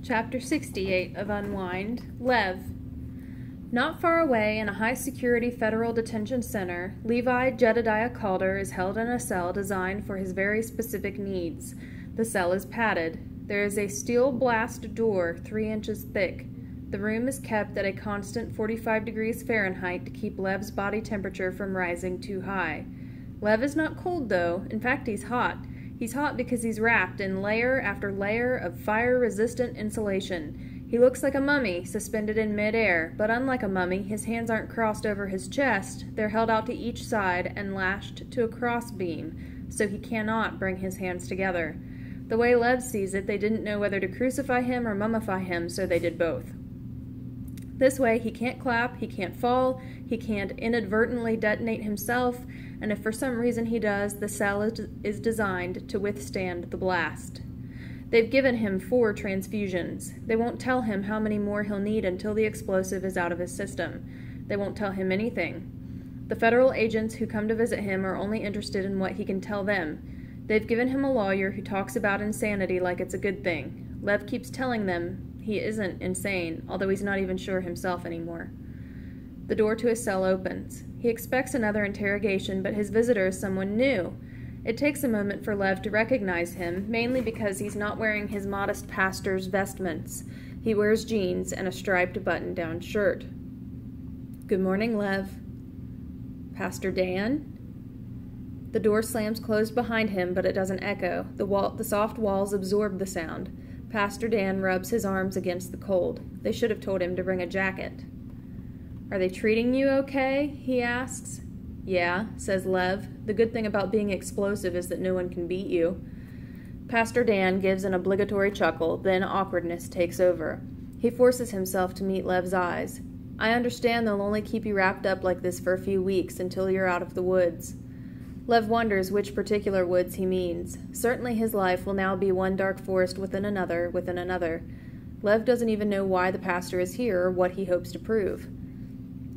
Chapter 68 of Unwind, Lev. Not far away in a high-security federal detention center, Levi Jedediah Calder is held in a cell designed for his very specific needs. The cell is padded. There is a steel blast door 3 inches thick. The room is kept at a constant 45 degrees Fahrenheit to keep Lev's body temperature from rising too high. Lev is not cold, though. In fact, he's hot. He's hot because he's wrapped in layer after layer of fire-resistant insulation. He looks like a mummy, suspended in mid-air, but unlike a mummy, his hands aren't crossed over his chest. They're held out to each side and lashed to a crossbeam, so he cannot bring his hands together. The way Lev sees it, they didn't know whether to crucify him or mummify him, so they did both. This way, he can't clap, he can't fall, he can't inadvertently detonate himself, and if for some reason he does, the cell is designed to withstand the blast. They've given him 4 transfusions. They won't tell him how many more he'll need until the explosive is out of his system. They won't tell him anything. The federal agents who come to visit him are only interested in what he can tell them. They've given him a lawyer who talks about insanity like it's a good thing. Lev keeps telling them he isn't insane, although he's not even sure himself anymore. The door to his cell opens. He expects another interrogation, but his visitor is someone new. It takes a moment for Lev to recognize him, mainly because he's not wearing his modest pastor's vestments. He wears jeans and a striped button-down shirt. "Good morning, Lev." "Pastor Dan?" The door slams closed behind him, but it doesn't echo. The soft walls absorb the sound. Pastor Dan rubs his arms against the cold. They should have told him to bring a jacket. "Are they treating you okay?" he asks. "Yeah," says Lev. "The good thing about being explosive is that no one can beat you." Pastor Dan gives an obligatory chuckle, then awkwardness takes over. He forces himself to meet Lev's eyes. "I understand they'll only keep you wrapped up like this for a few weeks until you're out of the woods." Lev wonders which particular woods he means. Certainly his life will now be one dark forest within another, within another. Lev doesn't even know why the pastor is here or what he hopes to prove.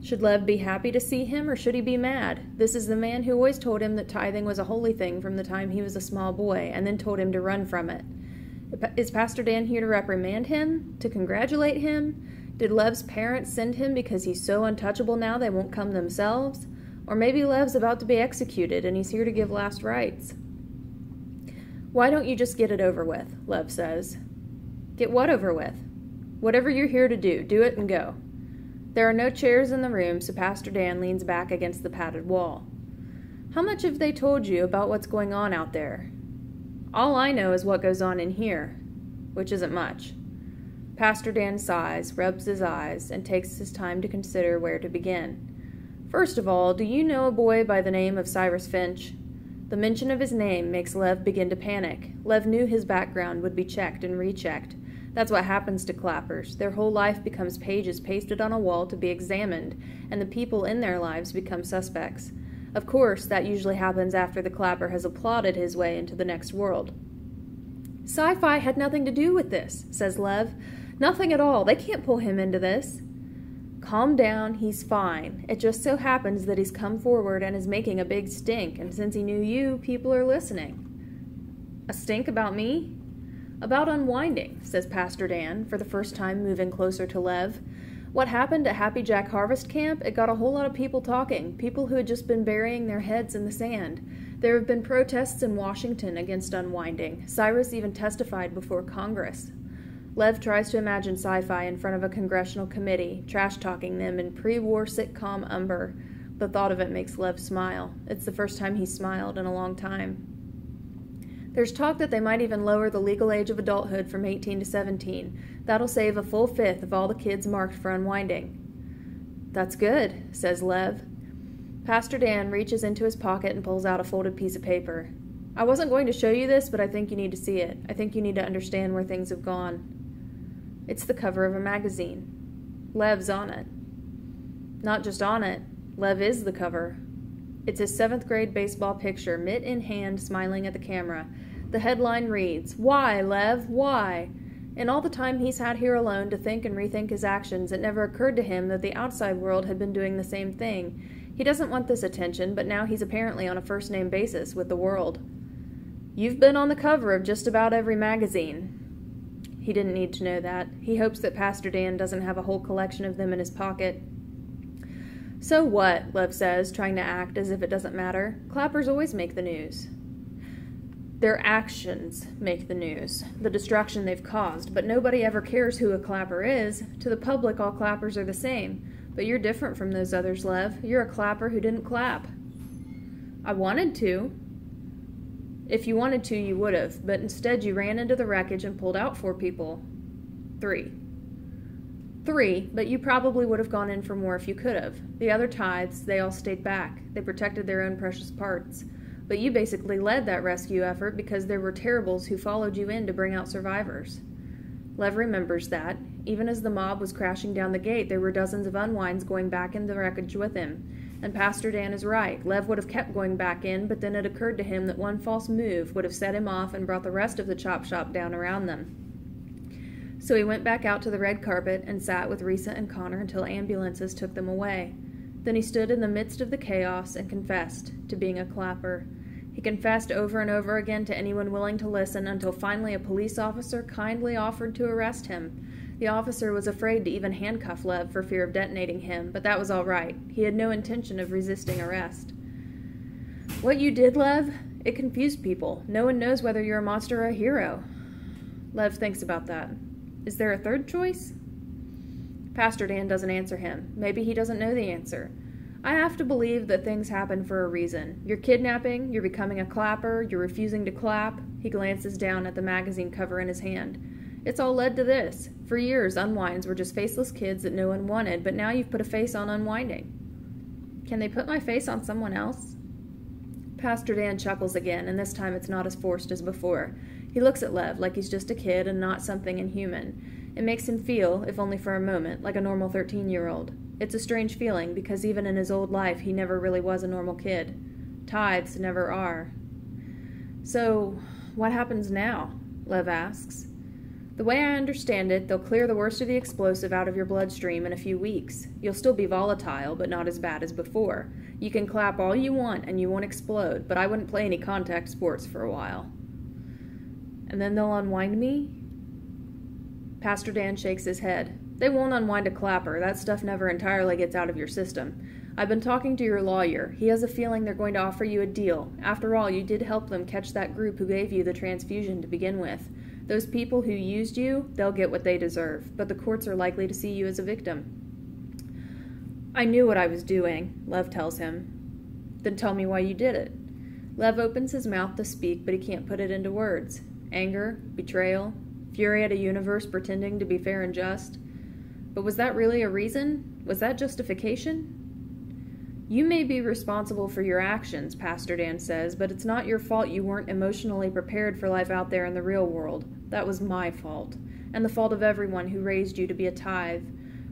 Should Lev be happy to see him, or should he be mad? This is the man who always told him that tithing was a holy thing from the time he was a small boy, and then told him to run from it. Is Pastor Dan here to reprimand him? To congratulate him? Did Lev's parents send him because he's so untouchable now they won't come themselves? Or maybe Lev's about to be executed, and he's here to give last rites. "Why don't you just get it over with?" Lev says. "Get what over with?" "Whatever you're here to do, do it and go." There are no chairs in the room, so Pastor Dan leans back against the padded wall. "How much have they told you about what's going on out there?" "All I know is what goes on in here," which isn't much. Pastor Dan sighs, rubs his eyes, and takes his time to consider where to begin. "First of all, do you know a boy by the name of Cyrus Finch?" The mention of his name makes Lev begin to panic. Lev knew his background would be checked and rechecked. That's what happens to clappers. Their whole life becomes pages pasted on a wall to be examined, and the people in their lives become suspects. Of course, that usually happens after the clapper has applauded his way into the next world. "Sci-fi had nothing to do with this," says Lev. "Nothing at all. They can't pull him into this." "Calm down, he's fine. It just so happens that he's come forward and is making a big stink, and since he knew you, people are listening." "A stink about me?" "About unwinding," says Pastor Dan, for the first time moving closer to Lev. "What happened at Happy Jack Harvest Camp? It got a whole lot of people talking, people who had just been burying their heads in the sand. There have been protests in Washington against unwinding. Cyrus even testified before Congress." Lev tries to imagine Sci-Fi in front of a congressional committee, trash-talking them in pre-war sitcom umber. The thought of it makes Lev smile. It's the first time he's smiled in a long time. There's talk that they might even lower the legal age of adulthood from 18 to 17. That'll save a full 1/5 of all the kids marked for unwinding. "That's good," says Lev. Pastor Dan reaches into his pocket and pulls out a folded piece of paper. "I wasn't going to show you this, but I think you need to see it. I think you need to understand where things have gone." It's the cover of a magazine. Lev's on it. Not just on it, Lev is the cover. It's his 7th grade baseball picture, mitt in hand, smiling at the camera. The headline reads, "Why, Lev, why?" In all the time he's had here alone to think and rethink his actions, it never occurred to him that the outside world had been doing the same thing. He doesn't want this attention, but now he's apparently on a first-name basis with the world. "You've been on the cover of just about every magazine." He didn't need to know that. He hopes that Pastor Dan doesn't have a whole collection of them in his pocket. So what, Lev says, trying to act as if it doesn't matter. Clappers always make the news. Their actions make the news, the destruction they've caused, but nobody ever cares who a clapper is. To the public, all clappers are the same. But you're different from those others, Lev. You're a clapper who didn't clap. I wanted to. If you wanted to, you would have, but instead you ran into the wreckage and pulled out 4 people. 3, but you probably would have gone in for more if you could have. The other tithes, they all stayed back. They protected their own precious parts. But you basically led that rescue effort because there were terribles who followed you in to bring out survivors. Lev remembers that. Even as the mob was crashing down the gate, there were dozens of unwinds going back in the wreckage with him. And Pastor Dan is right. Lev would have kept going back in, but then it occurred to him that one false move would have set him off and brought the rest of the chop shop down around them. So he went back out to the red carpet and sat with Risa and Connor until ambulances took them away. Then he stood in the midst of the chaos and confessed to being a clapper. He confessed over and over again to anyone willing to listen until finally a police officer kindly offered to arrest him. The officer was afraid to even handcuff Lev for fear of detonating him, but that was all right. He had no intention of resisting arrest. What you did, Lev, it confused people. No one knows whether you're a monster or a hero. Lev thinks about that. Is there a third choice? Pastor Dan doesn't answer him. Maybe he doesn't know the answer. I have to believe that things happen for a reason. You're kidnapping, you're becoming a clapper, you're refusing to clap. He glances down at the magazine cover in his hand. It's all led to this. For years, unwinds were just faceless kids that no one wanted, but now you've put a face on unwinding. Can they put my face on someone else? Pastor Dan chuckles again, and this time it's not as forced as before. He looks at Lev like he's just a kid and not something inhuman. It makes him feel, if only for a moment, like a normal 13-year-old. It's a strange feeling, because even in his old life, he never really was a normal kid. Tithes never are. So, what happens now? Lev asks. The way I understand it, they'll clear the worst of the explosive out of your bloodstream in a few weeks. You'll still be volatile, but not as bad as before. You can clap all you want and you won't explode, but I wouldn't play any contact sports for a while. And then they'll unwind me? Pastor Dan shakes his head. They won't unwind a clapper. That stuff never entirely gets out of your system. I've been talking to your lawyer. He has a feeling they're going to offer you a deal. After all, you did help them catch that group who gave you the transfusion to begin with. Those people who used you, they'll get what they deserve, but the courts are likely to see you as a victim. I knew what I was doing, Lev tells him. Then tell me why you did it. Lev opens his mouth to speak, but he can't put it into words. Anger, betrayal, fury at a universe pretending to be fair and just. But was that really a reason? Was that justification? You may be responsible for your actions, Pastor Dan says, but it's not your fault you weren't emotionally prepared for life out there in the real world. That was my fault, and the fault of everyone who raised you to be a tithe.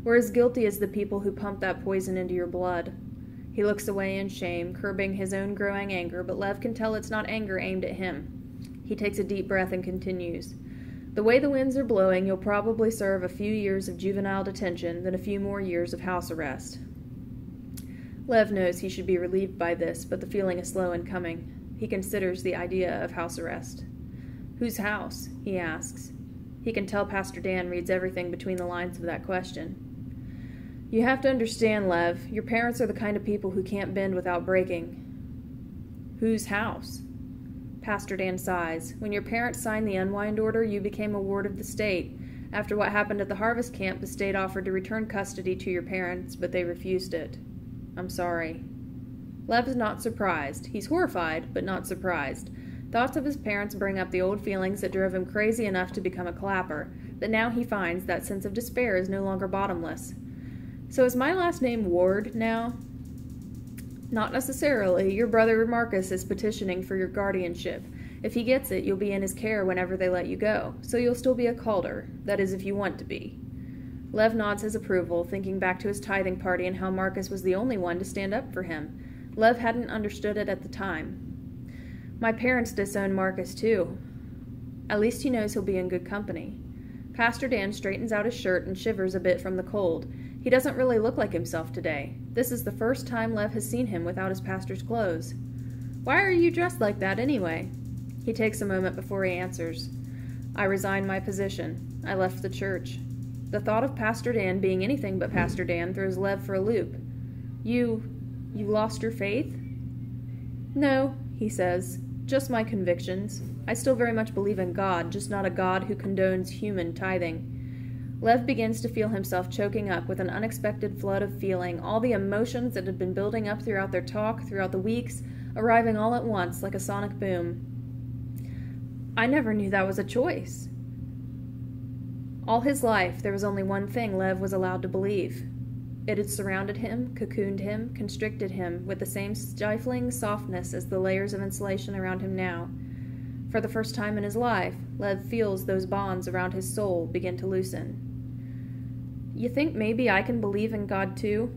We're as guilty as the people who pumped that poison into your blood. He looks away in shame, curbing his own growing anger, but Lev can tell it's not anger aimed at him. He takes a deep breath and continues. The way the winds are blowing, you'll probably serve a few years of juvenile detention, then a few more years of house arrest. Lev knows he should be relieved by this, but the feeling is slow in coming. He considers the idea of house arrest. Whose house? He asks. He can tell Pastor Dan reads everything between the lines of that question. You have to understand, Lev, your parents are the kind of people who can't bend without breaking. Whose house? Pastor Dan sighs. When your parents signed the unwind order, you became a ward of the state. After what happened at the harvest camp, the state offered to return custody to your parents, but they refused it. I'm sorry. Lev is not surprised. He's horrified, but not surprised. Thoughts of his parents bring up the old feelings that drove him crazy enough to become a clapper, but now he finds that sense of despair is no longer bottomless. So is my last name Ward now? Not necessarily. Your brother Marcus is petitioning for your guardianship. If he gets it, you'll be in his care whenever they let you go, so you'll still be a Calder. That is, if you want to be. Lev nods his approval, thinking back to his tithing party and how Marcus was the only one to stand up for him. Lev hadn't understood it at the time. My parents disown Marcus, too. At least he knows he'll be in good company. Pastor Dan straightens out his shirt and shivers a bit from the cold. He doesn't really look like himself today. This is the first time Lev has seen him without his pastor's clothes. Why are you dressed like that, anyway? He takes a moment before he answers. I resign my position. I left the church. The thought of Pastor Dan being anything but Pastor Dan throws Lev for a loop. You lost your faith? No, he says. Just my convictions. I still very much believe in God, just not a God who condones human tithing. Lev begins to feel himself choking up with an unexpected flood of feeling, all the emotions that had been building up throughout their talk, throughout the weeks, arriving all at once like a sonic boom. I never knew that was a choice. All his life, there was only one thing Lev was allowed to believe. It had surrounded him, cocooned him, constricted him with the same stifling softness as the layers of insulation around him now. For the first time in his life, Lev feels those bonds around his soul begin to loosen. You think maybe I can believe in God too?